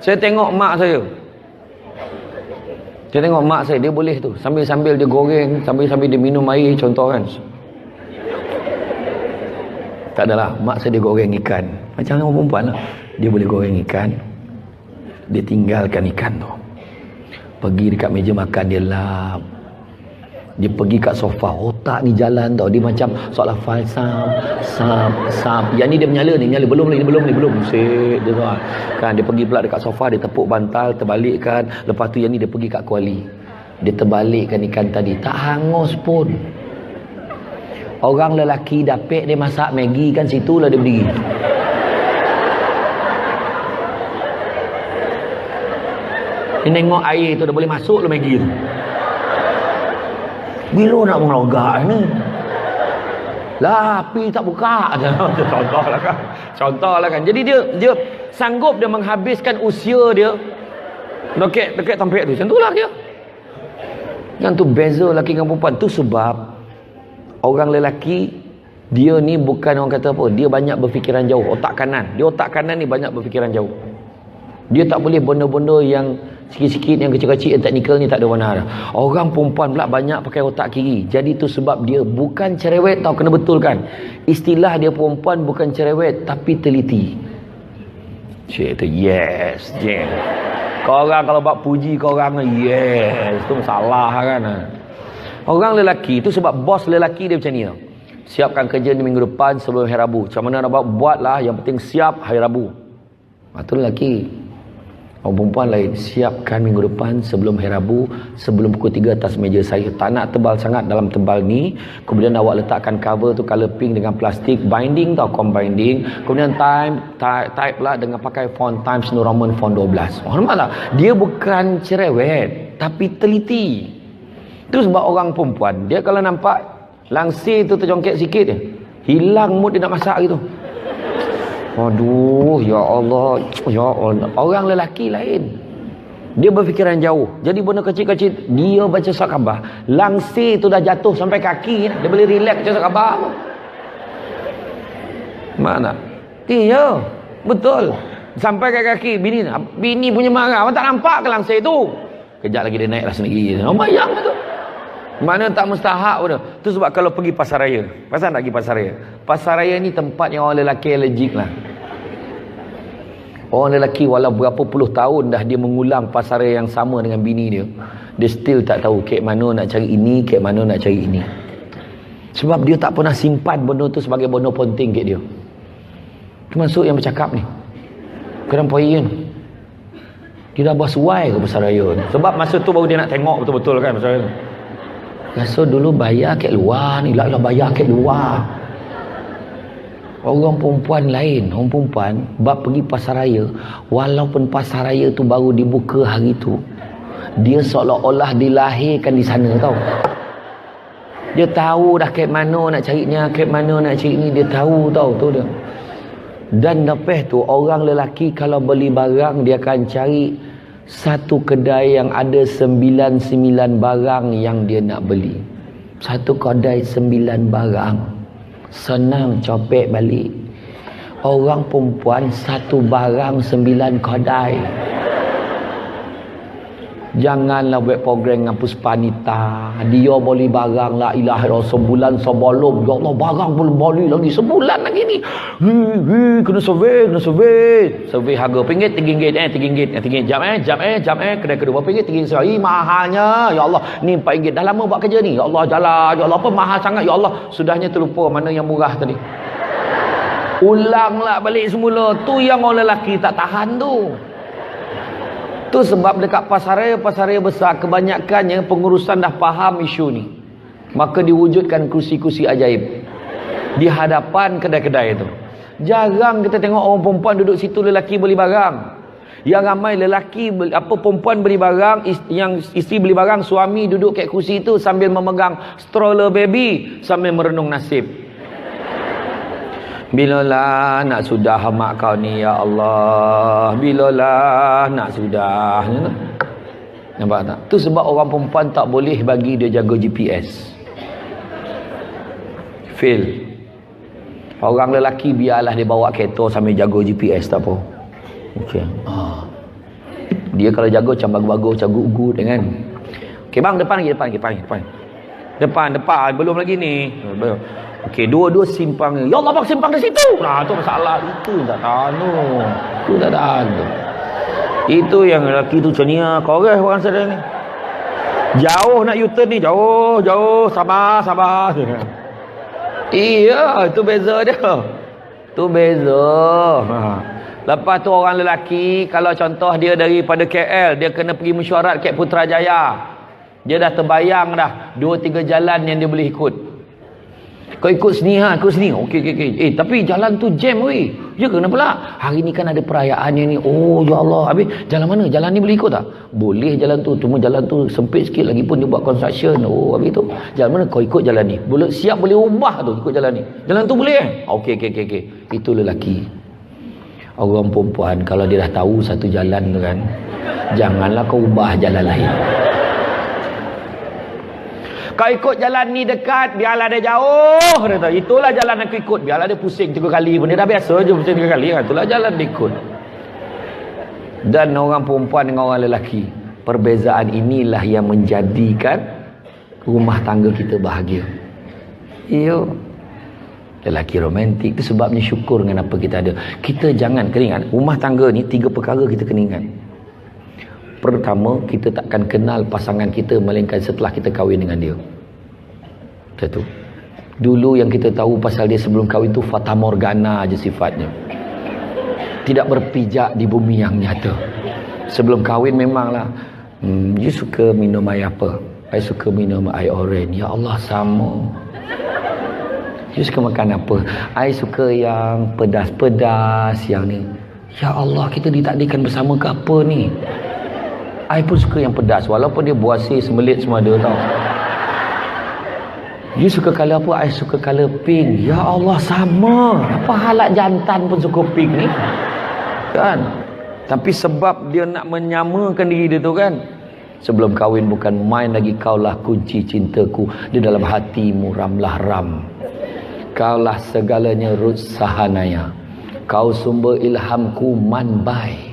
Saya tengok mak saya. Saya tengok mak saya, dia boleh tu. Sambil-sambil dia goreng, sambil-sambil dia minum air, contoh kan. Tak adalah, mak saya dia goreng ikan. Macam orang perempuan lah. Dia boleh goreng ikan. Dia tinggalkan ikan tu. Pergi dekat meja makan, dia lap. Dia pergi kat sofa, otak ni jalan tau. Dia macam soalan falsam, sam. Yang ni dia menyala ni, belum. Set dia tu kan. Dia pergi pula dekat sofa, dia tepuk bantal, terbalikkan. Lepas tu yang ni dia pergi kat kuali. Dia terbalikkan ikan tadi. Tak hangus pun. Orang lelaki dapik dia masak Maggi kan, situlah dia berdiri. Dia tengok air tu dah boleh masuk lah Maggi tu. Bila nak mengelogak ni? Lah, api tak buka. Contohlah kan. Jadi dia sanggup dia menghabiskan usia dia dekat tampik tu. Macam itulah dia. Yang tu beza lelaki dengan perempuan. Tu sebab orang lelaki dia ni bukan orang kata apa, dia banyak berfikiran jauh, otak kanan. Dia otak kanan ni banyak berfikiran jauh. Dia tak boleh benda-benda yang sikit-sikit, yang kecil-kecil, yang teknikal ni tak ada warna dah. Orang perempuan pula banyak pakai otak kiri. Jadi tu sebab dia bukan cerewet tau, kena betulkan. Istilah dia perempuan bukan cerewet tapi teliti. Cik tu yes. Kau orang kalau buat puji kau orang yes, tu salah kan. Orang lelaki tu sebab bos lelaki dia macam ni tau. Siapkan kerja ni minggu depan sebelum hari Rabu. Macam mana nak buatlah, yang penting siap hari Rabu. Itu lelaki. Orang perempuan lain, siapkan minggu depan sebelum hari Rabu, sebelum pukul 3 atas meja saya. Tak nak tebal sangat dalam tebal ni. Kemudian awak letakkan cover tu color pink dengan plastik, binding tau, binding. Kemudian type lah dengan pakai font Times New Roman font 12. Nampak tak? Dia bukan cerewet tapi teliti. Itu sebab orang perempuan, dia kalau nampak langsir tu terjongkit sikit je, hilang mood dia nak masak gitu. Aduh, ya Allah. Orang lelaki lain, dia berfikiran jauh. Jadi benda kecil-kecil dia baca surat khabar, langsir tu dah jatuh sampai kaki, dia boleh relax baca surat khabar. Mana? Iya, betul. Sampai ke kaki bini punya marah. Awak tak nampak ke langsir tu? Kejap lagi dia naiklah sendiri. Bayang tu. Mana tak mustahak pun. Tu sebab kalau pergi pasar raya, pasal nak pergi pasar raya. Pasar raya ni tempat yang orang lelaki allergic lah. Orang lelaki walau berapa puluh tahun dah dia mengulang pasar raya yang sama dengan bini dia, dia still tak tahu kek mana nak cari ini, kek mana nak cari ini. Sebab dia tak pernah simpan benda tu sebagai benda penting kek dia. Termasuk yang bercakap ni, kadang poin dia dah bersuai ke pasar raya ni. Sebab masa tu baru dia nak tengok betul-betul kan pasar raya. Rasa dulu bayar kat luar ni, lah bayar kat luar. Orang perempuan lain, orang perempuan bab pergi pasar raya, walaupun pasar raya tu baru dibuka hari tu, dia seolah-olah dilahirkan di sana tau. Dia tahu dah kat mana nak carinya, kat mana nak cari ni, dia tahu tau tu dia. Dan lepas tu orang lelaki kalau beli barang, dia akan cari satu kedai yang ada 99 barang yang dia nak beli. Satu kedai 9 barang, senang copek balik. Orang perempuan satu barang 9 kedai. Janganlah buat program dengan Puspanita. Dia beli barang la ilaha illallah sebulan sebelum. Ya Allah, barang belum beli lagi sebulan lagi ni. Kena survey. Survey harga RM1, RM3. Jam kedai kedua RM1, RM3. Mahalnya. Ya Allah, ni RM4. Dah lama buat kerja ni. Ya Allah, jalan. Ya Allah, apa mahal sangat. Ya Allah, sudahnya terlupa mana yang murah tadi. Ulanglah balik semula. Tu yang orang lelaki tak tahan tu. Tu sebab dekat pasar raya besar, kebanyakannya pengurusan dah faham isu ni. Maka diwujudkan kursi-kursi ajaib di hadapan kedai-kedai itu. Jarang kita tengok orang perempuan duduk situ, lelaki beli barang. Yang ramai lelaki perempuan beli barang, yang isteri beli barang, suami duduk kat kursi itu sambil memegang stroller baby sambil merenung nasib. Bilalah nak sudah mak kau ni ya Allah, bilalah nak sudah. Nampak tak? Tu sebab orang perempuan tak boleh bagi dia jaga GPS. Fail. Orang lelaki biarlah dia bawa kereta sambil jaga GPS, tak apa. Okey. Dia kalau jaga macam bagus-bagus, macam good-good kan. Okey bang, depan lagi, depan. Belum lagi ni. Belum. Okey, dua-dua simpang. Ya Allah bang, simpang di situ. Nah, tu masalah. Itu tak tahu. Itu tak ada. Itu yang lelaki tu macam ni lah. Koreh orang sedang ni. Jauh nak U-turn ni. Jauh. Sabar. Iya, itu beza dia. Tu beza. Lepas tu orang lelaki, kalau contoh dia daripada KL, dia kena pergi mesyuarat kat Putrajaya. Dia dah terbayang dah 2-3 jalan yang dia boleh ikut. Kau ikut sini ikut sini. Okey. Tapi jalan tu jam weh. Ya ke kenapa pula? Hari ni kan ada perayaannya ni. Oh ya Allah. Habis jalan mana? Jalan ni boleh ikut tak? Boleh jalan tu. Cuma jalan tu sempit sikit, lagi pun dia buat construction. Oh habis tu. Jalan mana? Kau ikut jalan ni. Siap boleh ubah tu ikut jalan ni. Jalan tu boleh Okey. Itu lelaki. Orang perempuan kalau dia dah tahu satu jalan tu kan, janganlah kau ubah jalan lain. Kau ikut jalan ni dekat, biarlah dia jauh. Dia tahu, itulah jalan aku ikut. Biarlah dia pusing 3 kali pun. Dia dah biasa je pusing 3 kali kan. Itulah jalan dia ikut. Dan orang perempuan dengan orang lelaki, perbezaan inilah yang menjadikan rumah tangga kita bahagia. Lelaki romantik tu sebabnya syukur dengan apa kita ada. Kita jangan kena ingat, rumah tangga ni 3 perkara kita kena ingat. Pertama, kita takkan kenal pasangan kita melainkan setelah kita kahwin dengan dia. Satu. Dulu yang kita tahu pasal dia sebelum kahwin tu fata morgana aja sifatnya. Tidak berpijak di bumi yang nyata. Sebelum kahwin memanglah, you suka minum air apa? I suka minum air oren. Ya Allah, sama. You suka makan apa? I suka yang pedas-pedas yang ni. Ya Allah, kita ditakdirkan bersama ke apa ni? I pun suka yang pedas. Walaupun dia buasir, sembelit semua ada tau. You suka colour apa? I suka colour pink. Ya Allah, sama. Apa halat jantan pun suka pink ni? Kan? Tapi sebab dia nak menyamakan diri dia tu kan. Sebelum kahwin bukan main lagi. Kaulah kunci cintaku. Di dalam hatimu ramlah ram. Kaulah segalanya Rut Sahanaya. Kau sumber ilhamku manbai.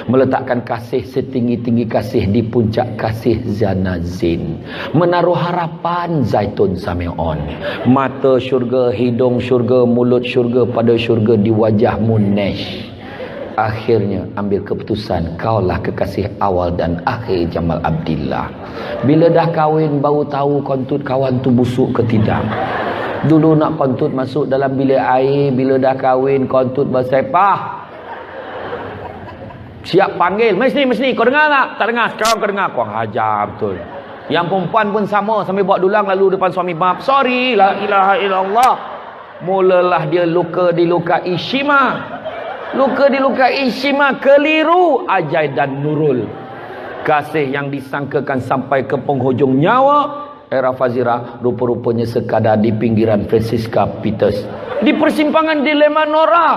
Meletakkan kasih setinggi-tinggi kasih di puncak kasih Zanazin. Menaruh harapan Zaitun Sameon. Mata syurga, hidung syurga, mulut syurga, pada syurga di wajahmu Nesh. Akhirnya ambil keputusan, kaulah kekasih awal dan akhir Jamal Abdillah. Bila dah kahwin baru tahu kontut kawan tu busuk ke tidak. Dulu nak kontut masuk dalam bilik air, bila dah kahwin kontut bersepah. Siap panggil, mesti kau dengar tak? Tak dengar, sekarang kau dengar. Kau hajar betul. Yang perempuan pun sama, sambil bawa dulang lalu depan suami, maaf, sorry, la ilaha illallah. Mulalah dia luka dilukai Shima. Luka dilukai Shima, keliru Ajai dan Nurul. Kasih yang disangkakan sampai ke penghujung nyawa era Fazira, rupa-rupanya sekadar di pinggiran Francisca Peters. Di persimpangan dilema Nora.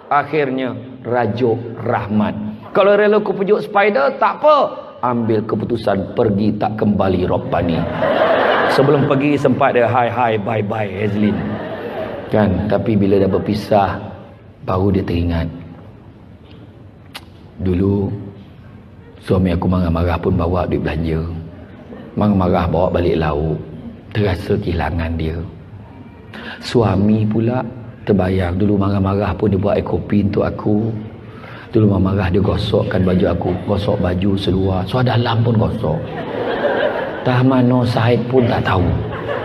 Akhirnya Rajo Rahmat. Kalau rela ku pujuk spider, tak apa. Ambil keputusan pergi tak kembali Robbani. Sebelum pergi sempat dia hi, bye Hazlin. Kan? Tapi bila dah berpisah, baru dia teringat. Dulu, suami aku marah-marah pun bawa duit belanja. Marah-marah bawa balik lauk. Terasa kehilangan dia. Suami pula terbayang. Dulu marah-marah pun dia buat air kopi untuk aku. Dulu marah dia gosokkan baju aku. Gosok baju seluar. Suara dalam pun gosok. Tah mana Syed pun tak tahu.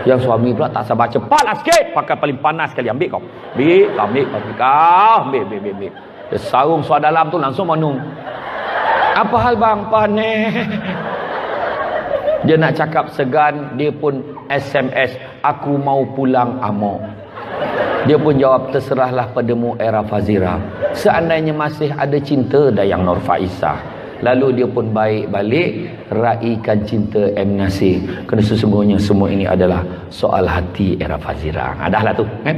Yang suami pula tak sabar, cepatlah sikit. Pakai paling panas sekali. Ambil kau. Ambil. Dia sarung suara dalam tu langsung menung. Apa hal bang? Panik. Dia nak cakap segan. Dia pun SMS. Aku mau pulang amok. Dia pun jawab, terserahlah padamu era Fazira. Seandainya masih ada cinta Dayang Nur Faizah. Lalu dia pun baik balik, raikan cinta M. Nasir. Kerana sesungguhnya semua ini adalah soal hati era Fazira. Dah lah tu kan.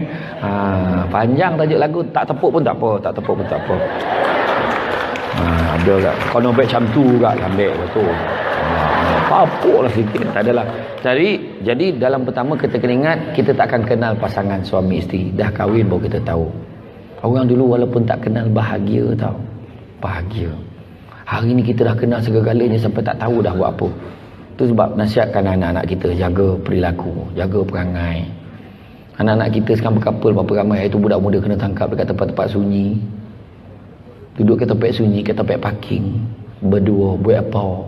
Panjang tajuk lagu, tak tepuk pun tak apa. Ada tak? Kalau nombek macam tu juga ambil betul. Papuk lah sikit, tak adalah. Jadi dalam pertama kita kena ingat, kita tak akan kenal pasangan suami isteri. Dah kahwin baru kita tahu. Orang dulu walaupun tak kenal bahagia tau. Bahagia. Hari ni kita dah kenal segala-galanya sampai tak tahu dah buat apa. Tu sebab nasihatkan anak-anak kita jaga perilaku, jaga perangai. Anak-anak kita sekarang berkapal berapa ramai, itu budak muda kena tangkap dekat tempat-tempat sunyi. Duduk kat tempat sunyi, kat tempat parking, berdua buat apa?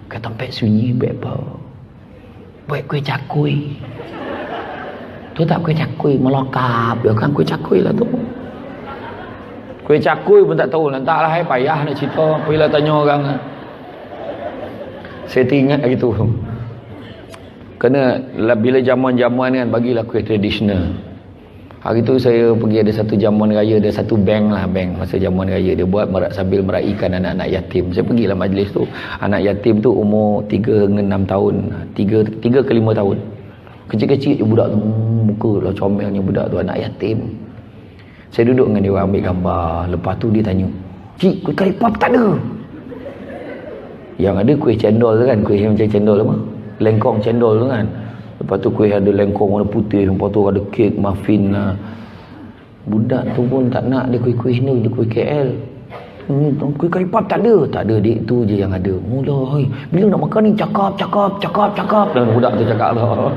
Kat tempat sunyi buat apa? Buat kuih cakui. Tu tak kuih cakui, melokap dia kan kuih cakui lah tu. Kuih cakui pun tak tahu, lantaklah payah nak cerita, apabila tanya orang. Saya teringat gitu. Kerana bila jamuan-jamuan kan, bagilah kuih tradisional. Hari tu saya pergi ada satu jamuan raya, ada satu bank lah, bank masa jamuan raya dia buat sambil meraihkan anak-anak yatim. Saya pergilah majlis tu. Anak yatim tu umur 3 hingga 6 tahun, 3 ke 5 tahun. Kecil-kecil je budak tu, muka lah comelnya budak tu, anak yatim. Saya duduk dengan dia orang ambil gambar. Lepas tu dia tanya, "Cik, kuih kari pap tak ada?" Yang ada kuih cendol tu kan, kuih macam cendol apa? Lengkong cendol tu kan. Lepas tu kuih ada lengkong warna putih, lepas tu ada kek, muffin lah. Budak tu pun tak nak dia kuih-kuih ni, dia kuih KL. Kuih kari pap tak ada. Tak ada, dik tu je yang ada. Mula, bila nak makan ni cakap. Dan budak tu cakap lah.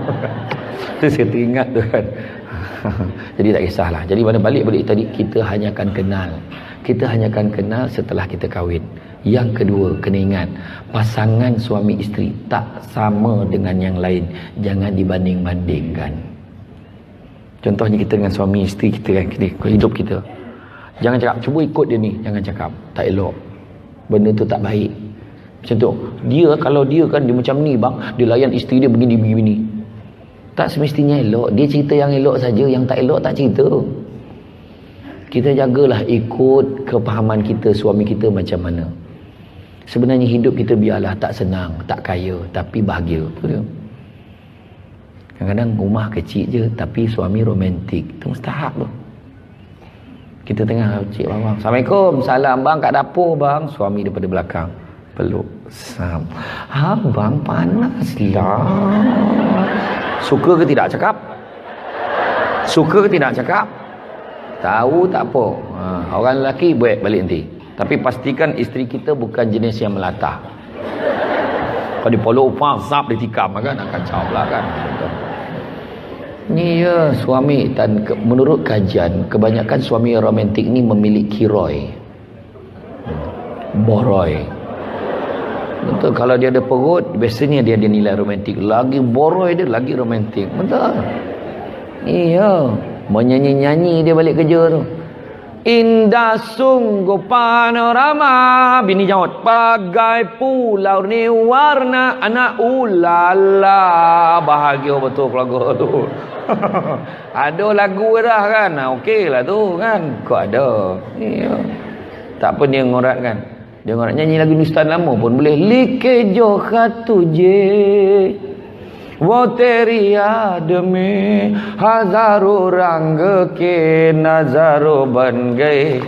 Tu saya teringat tu kan. Jadi tak kisahlah. Jadi pada balik tadi, kita hanya akan kenal. Kita hanya akan kenal setelah kita kahwin. Yang kedua, kena ingat, pasangan suami isteri tak sama dengan yang lain. Jangan dibanding-bandingkan. Contohnya kita dengan suami isteri kita kan, hidup kita. Jangan cakap, cuba ikut dia ni. Jangan cakap, tak elok. Benda tu tak baik. Macam tu, kalau dia kan, dia macam ni bang, dia layan isteri dia begini. Tak semestinya elok. Dia cerita yang elok saja, yang tak elok tak cerita. Kita jagalah ikut kepahaman kita, suami kita macam mana. Sebenarnya hidup kita biarlah tak senang, tak kaya, tapi bahagia. Tu dia. Kadang-kadang rumah kecil je, tapi suami romantik. Itu mustahak tu. Kita tengah cik bang, "Assalamualaikum, salam bang, kat dapur bang." Suami daripada belakang peluk, "Sam, abang panas lah." Suka ke tidak cakap? Suka ke tidak cakap? Tahu tak apa. Orang lelaki buat balik nanti. Tapi pastikan isteri kita bukan jenis yang melatah. Kalau dia peluk zap dia tikam kan, akan kacau pula kan. Ni ya suami, dan menurut kajian kebanyakan suami romantik ni memiliki roy. Boroi. Betul, kalau dia ada perut biasanya dia ada nilai romantik. Lagi boroi dia lagi romantik. Betul. Iya, menyanyi-nyanyi dia balik kerja tu. Indah sungguh panorama, bini jawab, bagai pulau ni warna anak ulala. Bahagia betul keluarga tu. Ada lagu dah kan, okey lah tu kan. Kok ada. Iya. Tak apa dia ngorat kan. Dia ngorat nyanyi lagu Hindustan lama pun boleh. Like jo khatu je वो तेरी याद में हजारों रंग के नजारों बन गए.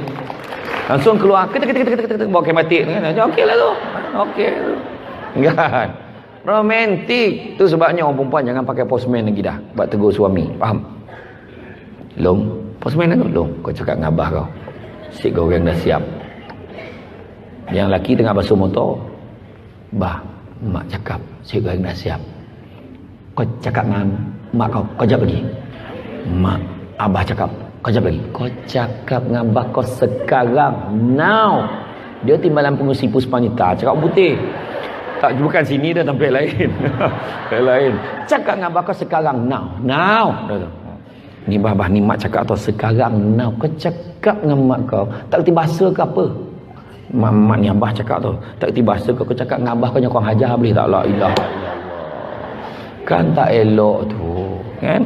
Langsung keluar ketek bawa kematik kan. Okey lah tu. Okey tu. Kan. Romantik. Tu sebabnya orang perempuan jangan pakai postman lagi dah. Buat tegur suami. Faham? Long. Postman tu long. Kau cakap dengan abah kau. Sik kau orang dah siap. Yang lelaki tengah basuh motor. Bah, mak cakap sik kau orang dah siap. Kau cakap dengan mak kau jawab lagi. Mak, abah cakap, kau jawab lagi. Kau cakap dengan abah kau sekarang, now. Dia timbalan pengusi Puspanita, cakap putih. Tak, bukan sini dah tempat lain. Tempat lain. Cakap dengan abah kau sekarang, now. Ni abah ni mak cakap tu sekarang, now. Kau cakap dengan mak kau, tak kerti bahasa ke apa? Mak ni abah cakap tu, tak kerti bahasa ke, kau cakap dengan abah kau yang kau hajar boleh tak? La ilaha illallah. Kan tak elok tu kan.